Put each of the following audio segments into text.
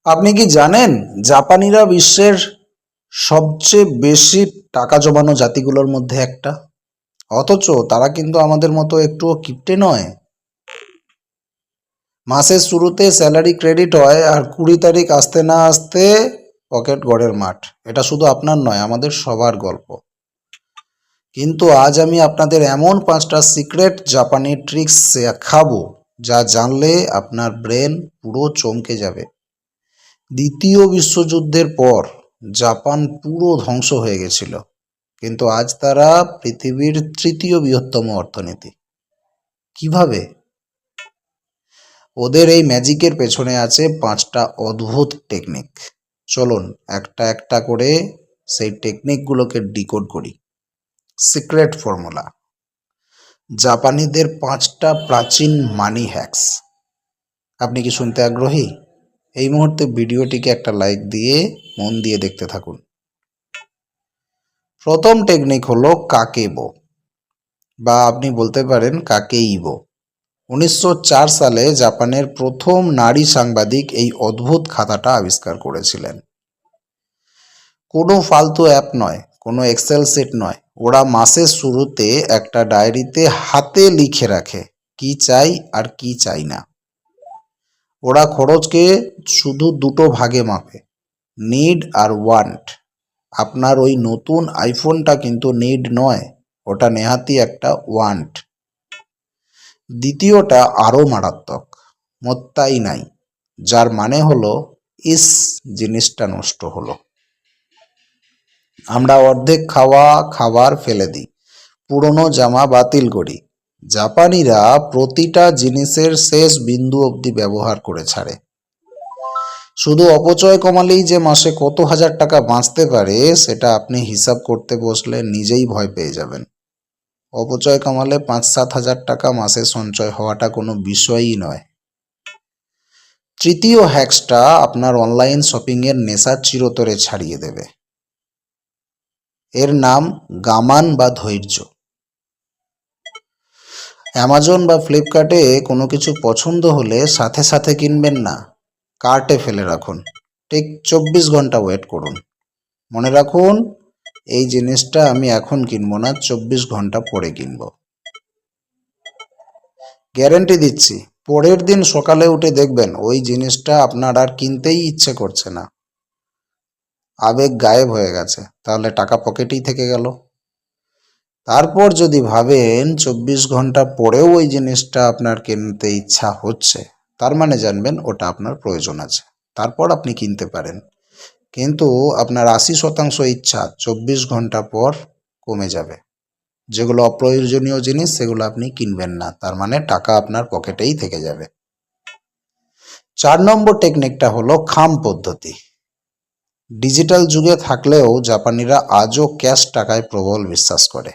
আপনি কি জানেন জাপানিরা বিশ্বের সবচেয়ে বেশি টাকা জমানো জাতিগুলোর মধ্যে একটা? অথচ তারা কিন্তু আমাদের মতো একটুও কিপটে নয়। মাসের শুরুতে স্যালারি ক্রেডিট হয় আর 20 তারিখ আসতে না আসতে পকেট গড়ের মাঠ। এটা শুধু আপনার নয়, আমাদের সবার গল্প। কিন্তু আজ আমি আপনাদের এমন 5টা সিক্রেট জাপানি ট্রিক্স শেখাবো যা জানলে আপনার ব্রেন পুরো চমকে যাবে। দ্বিতীয় বিশ্বযুদ্ধের পর জাপান পুরো ধ্বংস হয়ে গেছিল, কিন্তু আজ তারা পৃথিবীর তৃতীয় বৃহত্তম অর্থনীতি। কিভাবে? ওদের এই ম্যাজিকের পেছনে আছে 5টা অদ্ভুত টেকনিক। চলুন একটা একটা করে সেই টেকনিকগুলোকে ডিকোড করি। সিক্রেট ফর্মুলা, জাপানিদের 5টা প্রাচীন মানি হ্যাকস। আপনি কি শুনতে আগ্রহী? এই মুহূর্তে ভিডিওটিকে একটা লাইক দিয়ে মন দিয়ে দেখতে থাকুন। প্রথম টেকনিক হলো কাকেবো, বা আপনি বলতে পারেন কাকেইবো। 1904 সালে জাপানের প্রথম নারী সাংবাদিক এই অদ্ভুত খাতাটা আবিষ্কার করেছিলেন। কোনো ফালতু অ্যাপ নয়, কোনো এক্সেল শিট নয়, ওরা মাসের শুরুতে একটা ডায়েরিতে হাতে লিখে রাখে কি চাই আর কি চাই না। ওরা খরচকে শুধু দুটো ভাগে মাপে, নিড আর ওয়ান্ট। আপনার ওই নতুন আইফোনটা কিন্তু নিড নয়, ওটা নেহাতি একটা ওয়ান্ট। দ্বিতীয়টা আরও মারাত্মক, মোত্তাই নাই, যার মানে হলো ইস, জিনিসটা নষ্ট হলো। আমরা অর্ধেক খাওয়া খাবার ফেলে দিই, পুরনো জামা বাতিল করি। জাপানিরা প্রতিটা জিনিসের শেষ বিন্দু অবধি ব্যবহার করে ছাড়ে। শুধু অপচয় কমালেই যে মাসে কত হাজার টাকা বাঁচতে পারে সেটা আপনি হিসাব করতে বসলে নিজেই ভয় পেয়ে যাবেন। অপচয় কমালে 5-7 হাজার টাকা মাসে সঞ্চয় হওয়াটা কোনো বিষয়ই নয়। তৃতীয় হ্যাকসটা আপনার অনলাইন শপিংয়ের নেশা চিরতরে ছাড়িয়ে দেবে। এর নাম গামান বা ধৈর্য। অ্যামাজন বা ফ্লিপকার্টে কোনো কিছু পছন্দ হলে সাথে সাথে কিনবেন না, কার্টে ফেলে রাখুন। ঠিক 24 ঘন্টা ওয়েট করুন। মনে রাখুন, এই জিনিসটা আমি এখন কিনবো না, 24 ঘন্টা পরে কিনবো। গ্যারেন্টি দিচ্ছি, পরের দিন সকালে উঠে দেখবেন ওই জিনিসটা আপনার আর কিনতেই ইচ্ছে করছে না। আবেগ গায়েব হয়ে গেছে, তাহলে টাকা পকেটেই থেকে গেল। তারপর যদি ভাবেন 24 ঘন্টা পরেও ওই জিনিসটা আপনার কিনতে ইচ্ছা হচ্ছে, তার মানে জানবেন ওটা আপনার প্রয়োজন আছে, তারপর আপনি কিনতে পারেন। কিন্তু আপনার 80% ইচ্ছা 24 ঘন্টা পর কমে যাবে। যেগুলো অপ্রয়োজনীয় জিনিস সেগুলো আপনি কিনবেন না, তার মানে টাকা আপনার পকেটেই থেকে যাবে। 4 নম্বর টেকনিকটা হলো খাম পদ্ধতি। ডিজিটাল যুগে থাকলেও জাপানিরা আজও ক্যাশ টাকায় প্রবল বিশ্বাস করে।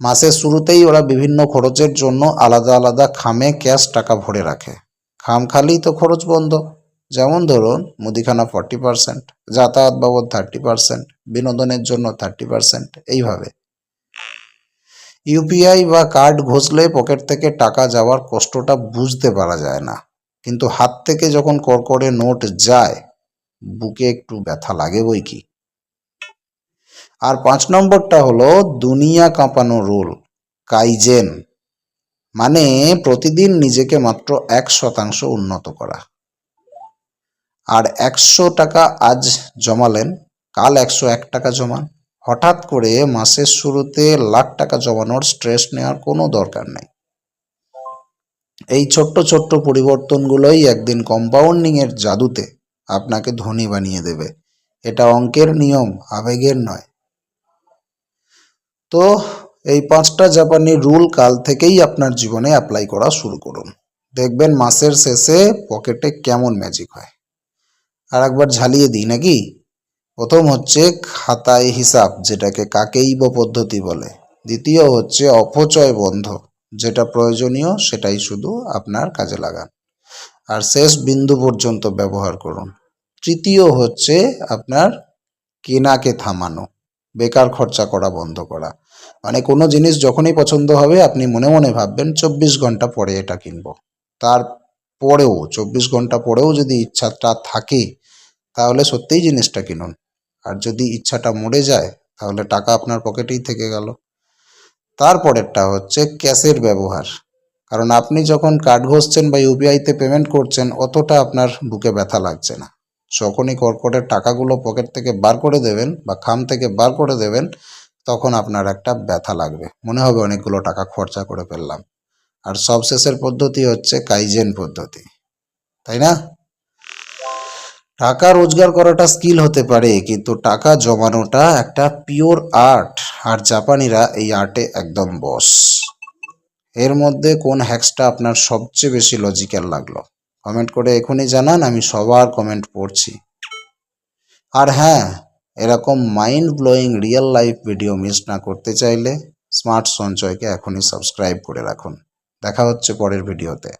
মাসের শুরুতেই ওরা বিভিন্ন খরচের জন্য আলাদা আলাদা খামে ক্যাশ টাকা ভরে রাখে। খাম খালি তো খরচ বন্ধ। যেমন ধরুন, মুদিখানা 40%, যাতায়াত বাবদ 30%, বিনোদনের জন্য 30%, এইভাবে। ইউপিআই বা কার্ড ঘষলে পকেট থেকে টাকা যাওয়ার কষ্টটা বুঝতে পারা যায় না, কিন্তু হাত থেকে যখন কড়কড়ে নোট যায় বুকে একটু ব্যথা লাগে বই কি। আর 5 নম্বরটা হলো দুনিয়া কাঁপানো রুল, কাইজেন। মানে প্রতিদিন নিজেকে মাত্র 1% উন্নত করা। আর 100 টাকা আজ জমালেন, কাল 101 টাকা জমান। হঠাৎ করে মাসের শুরুতে লাখ টাকা জমানোর স্ট্রেস নেওয়ার কোনো দরকার নেই। এই ছোট্ট ছোট্ট পরিবর্তনগুলোই একদিন কম্পাউন্ডিংয়ের জাদুতে আপনাকে ধনী বানিয়ে দেবে। এটা অঙ্কের নিয়ম, আবেগের নয়। তো এই 5টা জাপানি রুল কাল থেকেই আপনার জীবনে অ্যাপ্লাই করা শুরু করুন। দেখবেন মাসের শেষে পকেটে কেমন ম্যাজিক হয়। আর একবার ঝালিয়ে দিই নাকি? প্রথম হচ্ছে খাতায় হিসাব, যেটাকে কাকেইবো পদ্ধতি বলে। দ্বিতীয় হচ্ছে অপচয় বন্ধ, যেটা প্রয়োজনীয় সেটাই শুধু আপনার কাজে লাগান। আর শেষ বিন্দু পর্যন্ত ব্যবহার করুন। তৃতীয় হচ্ছে আপনার কেনাকে থামানো, বেকার খরচা করা বন্ধ করা। মানে কোনো জিনিস যখনই পছন্দ হবে আপনি মনে মনে ভাববেন 24 ঘন্টা পরে এটা কিনবো, তার পরেও 24 ঘন্টা পরেও যদি ইচ্ছাটা থাকে তাহলে সত্যিই জিনিসটা কিনুন। আর যদি ইচ্ছাটা মরে যায় তাহলে টাকা আপনার পকেটেই থেকে গেল। তারপরেরটা হচ্ছে ক্যাশের ব্যবহার। কারণ আপনি যখন কার্ড ঘষছেন বা ইউপিআইতে পেমেন্ট করছেন অতটা আপনার বুকে ব্যথা লাগছে না। যখনই কর্কটের টাকাগুলো পকেট থেকে বার করে দেবেন বা খাম থেকে বার করে দেবেন তখন আপনার একটা ব্যথা লাগবে, মনে হবে অনেকগুলো টাকা খরচা করে ফেললাম। আর সবশেষের পদ্ধতি হচ্ছে কাইজেন পদ্ধতি, তাই না? টাকা রোজগার করাটা স্কিল হতে পারে, কিন্তু টাকা জমানোটা একটা পিওর আর্ট। আর জাপানিরা এই আর্টে একদম বস। এর মধ্যে কোন হ্যাক্সটা আপনার সবচেয়ে বেশি লজিক্যাল লাগলো কমেন্ট করে এখনই জানান, আমি সবার কমেন্ট পড়ছি। আর হ্যাঁ, এরকম mind blowing real life video miss না করতে চাইলে স্মার্ট সঞ্চয়কে এখনই সাবস্ক্রাইব করে রাখুন। দেখা হচ্ছে পরের ভিডিওতে।